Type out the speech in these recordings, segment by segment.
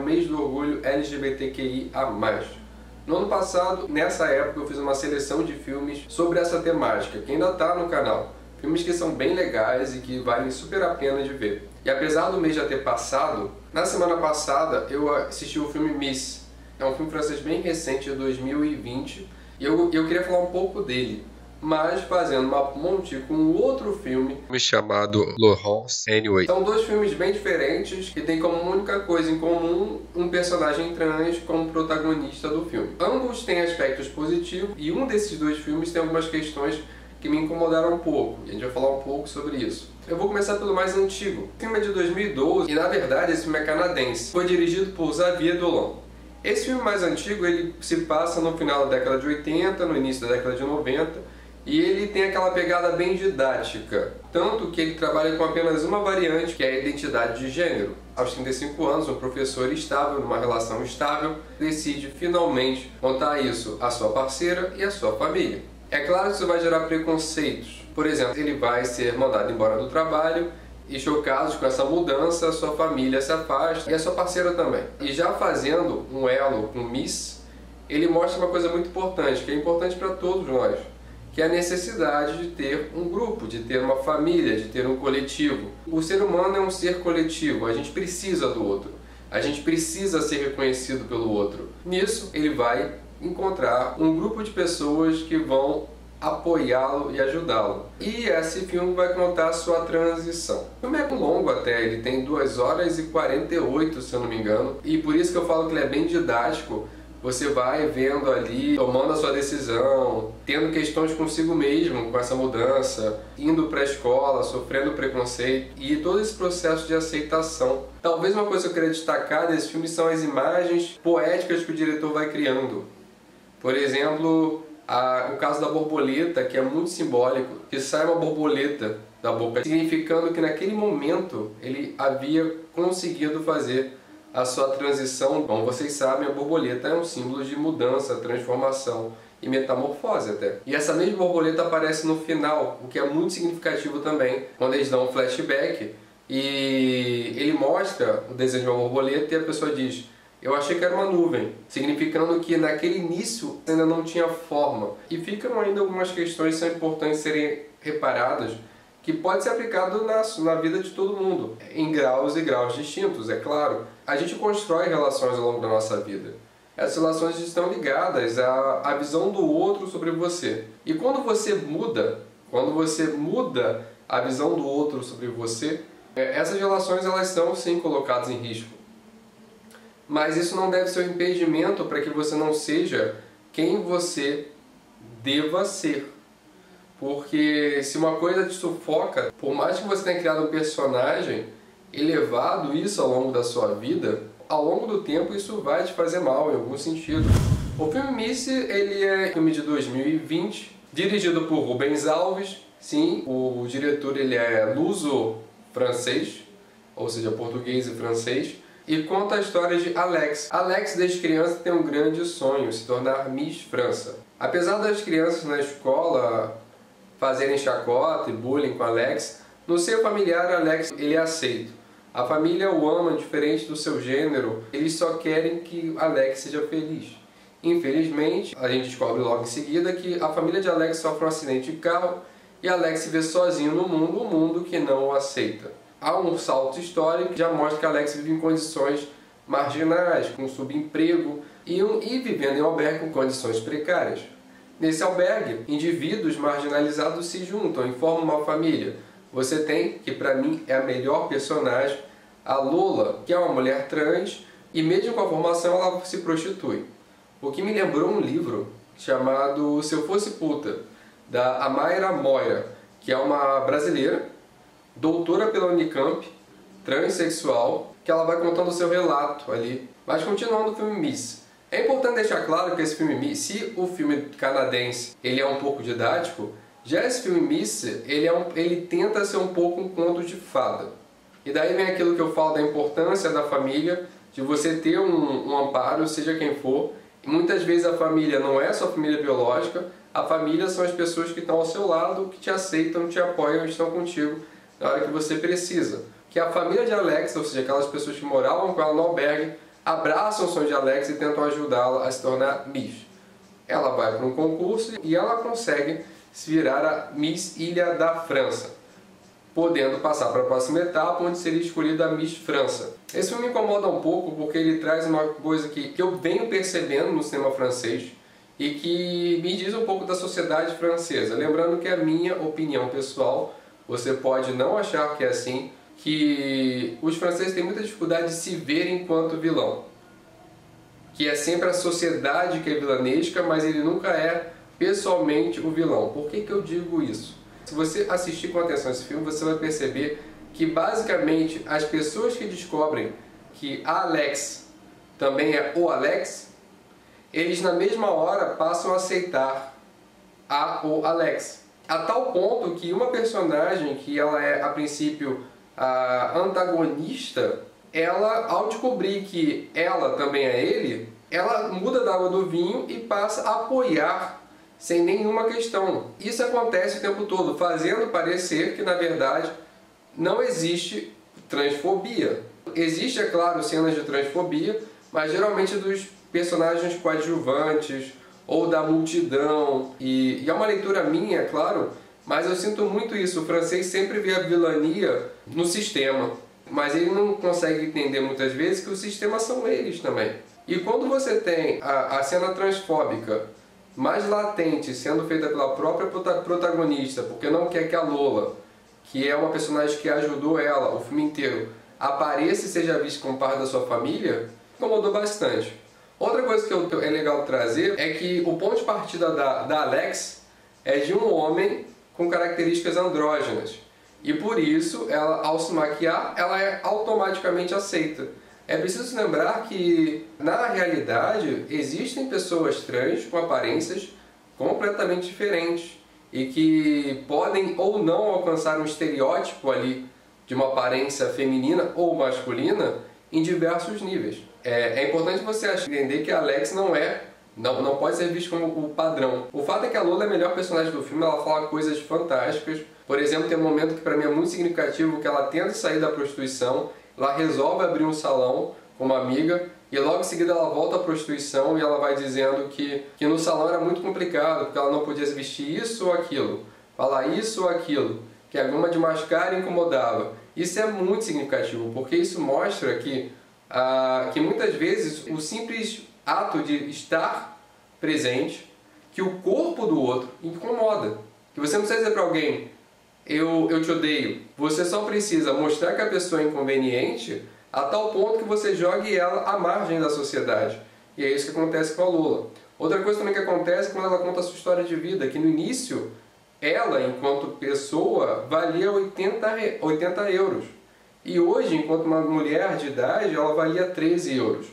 mês do orgulho LGBTQIA+. No ano passado, nessa época, eu fiz uma seleção de filmes sobre essa temática, que ainda está no canal. Filmes que são bem legais e que valem super a pena de ver. E apesar do mês já ter passado, na semana passada eu assisti o filme Miss. É um filme francês bem recente, de 2020, e eu queria falar um pouco dele, mas fazendo uma ponte com outro filme chamado Laurence Anyway. São dois filmes bem diferentes que têm como única coisa em comum um personagem trans como protagonista do filme. Ambos têm aspectos positivos e um desses dois filmes tem algumas questões que me incomodaram um pouco, e a gente vai falar um pouco sobre isso. Eu vou começar pelo mais antigo. O filme é de 2012 e, na verdade, esse filme é canadense. Foi dirigido por Xavier Dolan. Esse filme mais antigo, ele se passa no final da década de 80, no início da década de 90, e ele tem aquela pegada bem didática, tanto que ele trabalha com apenas uma variante, que é a identidade de gênero. Aos 35 anos, um professor estável, numa relação estável, decide finalmente contar isso à sua parceira e à sua família. É claro que isso vai gerar preconceitos. Por exemplo, ele vai ser mandado embora do trabalho e, chocados com essa mudança, sua família se afasta e a sua parceira também. E já fazendo um elo com Miss, ele mostra uma coisa muito importante, que é importante para todos nós, que é a necessidade de ter um grupo, de ter uma família, de ter um coletivo. O ser humano é um ser coletivo, a gente precisa do outro, a gente precisa ser reconhecido pelo outro. Nisso, ele vai encontrar um grupo de pessoas que vão apoiá-lo e ajudá-lo. E esse filme vai contar a sua transição. O filme é longo até, ele tem 2 horas e 48, se eu não me engano, e por isso que eu falo que ele é bem didático. Você vai vendo ali, tomando a sua decisão, tendo questões consigo mesmo com essa mudança, indo para a escola, sofrendo preconceito e todo esse processo de aceitação. Talvez uma coisa que eu queria destacar desse filme são as imagens poéticas que o diretor vai criando. Por exemplo, o caso da borboleta, que é muito simbólico, que sai uma borboleta da boca, significando que naquele momento ele havia conseguido fazer a sua transição. Como vocês sabem, a borboleta é um símbolo de mudança, transformação e metamorfose até. E essa mesma borboleta aparece no final, o que é muito significativo também, quando eles dão um flashback e ele mostra o desenho de uma borboleta e a pessoa diz: eu achei que era uma nuvem, significando que naquele início ainda não tinha forma. E ficam ainda algumas questões que são importantes serem reparadas, que pode ser aplicado na vida de todo mundo, em graus e graus distintos, é claro. A gente constrói relações ao longo da nossa vida. Essas relações estão ligadas à visão do outro sobre você. E quando você muda a visão do outro sobre você, essas relações elas são sim colocadas em risco. Mas isso não deve ser um impedimento para que você não seja quem você deva ser. Porque se uma coisa te sufoca, por mais que você tenha criado um personagem, elevado isso ao longo da sua vida, ao longo do tempo isso vai te fazer mal em algum sentido. O filme Miss, ele é um filme de 2020, dirigido por Rubens Alves. Sim, o diretor ele é luso-francês, ou seja, português e francês, e conta a história de Alex. Alex, desde criança, tem um grande sonho, se tornar Miss França. Apesar das crianças na escola fazerem chacota e bullying com Alex, no seio familiar, Alex ele é aceito. A família o ama diferente do seu gênero, eles só querem que Alex seja feliz. Infelizmente, a gente descobre logo em seguida que a família de Alex sofre um acidente de carro e Alex se vê sozinho no mundo, um mundo que não o aceita. Há um salto histórico que já mostra que Alex vive em condições marginais, com subemprego e vivendo em um albergue com condições precárias. Nesse albergue, indivíduos marginalizados se juntam e formam uma família. Você tem, que para mim é a melhor personagem, a Lola, que é uma mulher trans e mesmo com a formação ela se prostitui. O que me lembrou um livro chamado Se Eu Fosse Puta, da Amaira Moira, que é uma brasileira, doutora pela Unicamp, transexual, que ela vai contando o seu relato ali. Mas continuando o filme Miss. É importante deixar claro que esse filme Miss, se o filme canadense ele é um pouco didático, já esse filme Miss, ele tenta ser um pouco um conto de fada. E daí vem aquilo que eu falo da importância da família, de você ter um amparo, seja quem for. E muitas vezes a família não é sua família biológica, a família são as pessoas que estão ao seu lado, que te aceitam, te apoiam, estão contigo na hora que você precisa. Que a família de Alex, ou seja, aquelas pessoas que moravam com ela no albergue, abraçam o sonho de Alex e tentam ajudá-la a se tornar Miss. Ela vai para um concurso e ela consegue se virar a Miss Ilha da França, podendo passar para a próxima etapa, onde seria escolhida a Miss França. Esse filme me incomoda um pouco porque ele traz uma coisa que eu venho percebendo no cinema francês e que me diz um pouco da sociedade francesa. Lembrando que é a minha opinião pessoal, você pode não achar que é assim, que os franceses têm muita dificuldade de se ver enquanto vilão. Que é sempre a sociedade que é vilanesca, mas ele nunca é pessoalmente o vilão. Por que eu digo isso? Se você assistir com atenção esse filme, você vai perceber que basicamente as pessoas que descobrem que a Alex também é o Alex, eles na mesma hora passam a aceitar o Alex. A tal ponto que uma personagem que ela é a princípio a antagonista, ela ao descobrir que ela também é ele, ela muda da água do vinho e passa a apoiar sem nenhuma questão. Isso acontece o tempo todo, fazendo parecer que na verdade não existe transfobia. Existe, é claro, cenas de transfobia, mas geralmente dos personagens coadjuvantes ou da multidão. E é uma leitura minha, é claro, mas eu sinto muito isso. O francês sempre vê a vilania no sistema, mas ele não consegue entender muitas vezes que o sistema são eles também. E quando você tem a cena transfóbica mais latente sendo feita pela própria protagonista, porque não quer que a Lola, que é uma personagem que ajudou ela o filme inteiro, apareça e seja vista como parte da sua família, incomodou bastante. Outra coisa que é legal trazer é que o ponto de partida da Alex é de um homem com características andrógenas. E por isso, ela, ao se maquiar, ela é automaticamente aceita. É preciso lembrar que, na realidade, existem pessoas trans com aparências completamente diferentes e que podem ou não alcançar um estereótipo ali de uma aparência feminina ou masculina em diversos níveis. É importante você entender que a Alex não pode ser vista como o padrão. O fato é que a Lola é a melhor personagem do filme, ela fala coisas fantásticas. Por exemplo, tem um momento que para mim é muito significativo, que ela tenta sair da prostituição, ela resolve abrir um salão com uma amiga e logo em seguida ela volta à prostituição e ela vai dizendo que no salão era muito complicado, porque ela não podia vestir isso ou aquilo, falar isso ou aquilo, que a goma de mascar incomodava. Isso é muito significativo, porque isso mostra que muitas vezes o simples ato de estar presente, que o corpo do outro incomoda. Que você não precisa dizer para alguém, eu te odeio. Você só precisa mostrar que a pessoa é inconveniente a tal ponto que você jogue ela à margem da sociedade. E é isso que acontece com a Lola. Outra coisa também que acontece é quando ela conta a sua história de vida, que no início, ela, enquanto pessoa, valia 80 euros. E hoje, enquanto uma mulher de idade, ela valia 13 euros.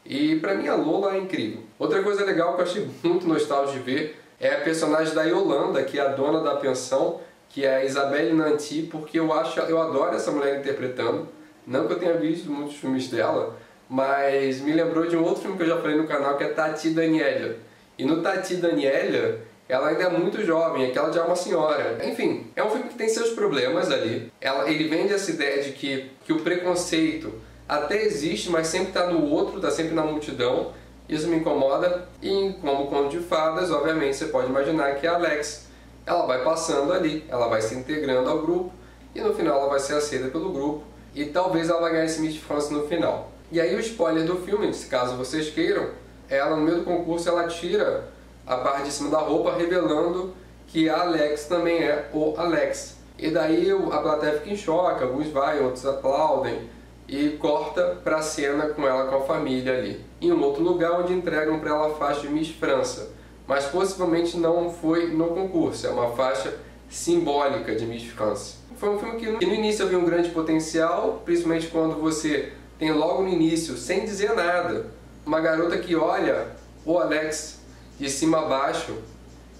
E pra mim a Lola é incrível. Outra coisa legal que eu achei muito nostálgico de ver é a personagem da Yolanda, que é a dona da pensão, que é a Isabelle Nanty, porque eu adoro essa mulher interpretando. Não que eu tenha visto muitos filmes dela, mas me lembrou de um outro filme que eu já falei no canal, que é Tati Daniela. E no Tati Daniela, ela ainda é muito jovem, aquela já é uma senhora. Enfim, é um filme que tem seus problemas ali. Ele vende essa ideia de que o preconceito até existe, mas sempre está no outro, está sempre na multidão. Isso me incomoda. E como conto de fadas, obviamente você pode imaginar que a Alex, ela vai passando ali, ela vai se integrando ao grupo e no final ela vai ser aceita pelo grupo e talvez ela vai ganhar esse Miss France no final. E aí o spoiler do filme, se caso vocês queiram, ela no meio do concurso ela tira a parte de cima da roupa, revelando que a Alex também é o Alex. E daí a plateia fica em choque, alguns vai, outros aplaudem e corta para a cena com ela com a família ali. Em um outro lugar onde entregam para ela a faixa de Miss França, mas possivelmente não foi no concurso, é uma faixa simbólica de Miss France. Foi um filme que no início eu vi um grande potencial, principalmente quando você tem logo no início, sem dizer nada, uma garota que olha o Alex de cima a baixo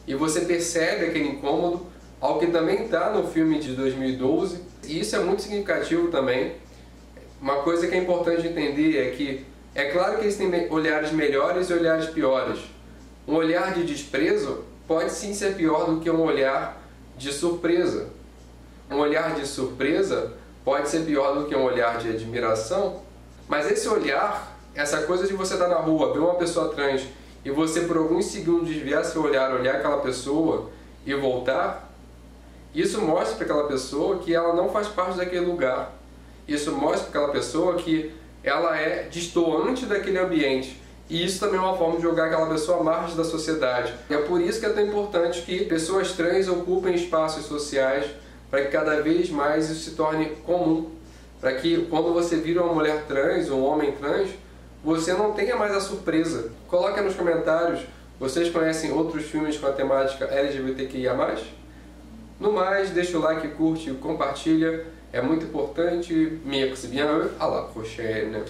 e você percebe aquele incômodo, ao que também está no filme de 2012, e isso é muito significativo também. Uma coisa que é importante entender é que é claro que existem olhares melhores e olhares piores. Um olhar de desprezo pode sim ser pior do que um olhar de surpresa. Um olhar de surpresa pode ser pior do que um olhar de admiração, mas esse olhar essa coisa de você estar na rua, ver uma pessoa trans e você por alguns segundos desviar seu olhar, olhar aquela pessoa e voltar, isso mostra para aquela pessoa que ela não faz parte daquele lugar. Isso mostra para aquela pessoa que ela é destoante daquele ambiente. E isso também é uma forma de jogar aquela pessoa à margem da sociedade. E é por isso que é tão importante que pessoas trans ocupem espaços sociais, para que cada vez mais isso se torne comum. Para que quando você vira uma mulher trans, um homem trans, você não tenha mais a surpresa. Coloque nos comentários, vocês conhecem outros filmes com a temática LGBTQIA+? No mais, deixa o like, curte e compartilha. É muito importante. À la prochaine.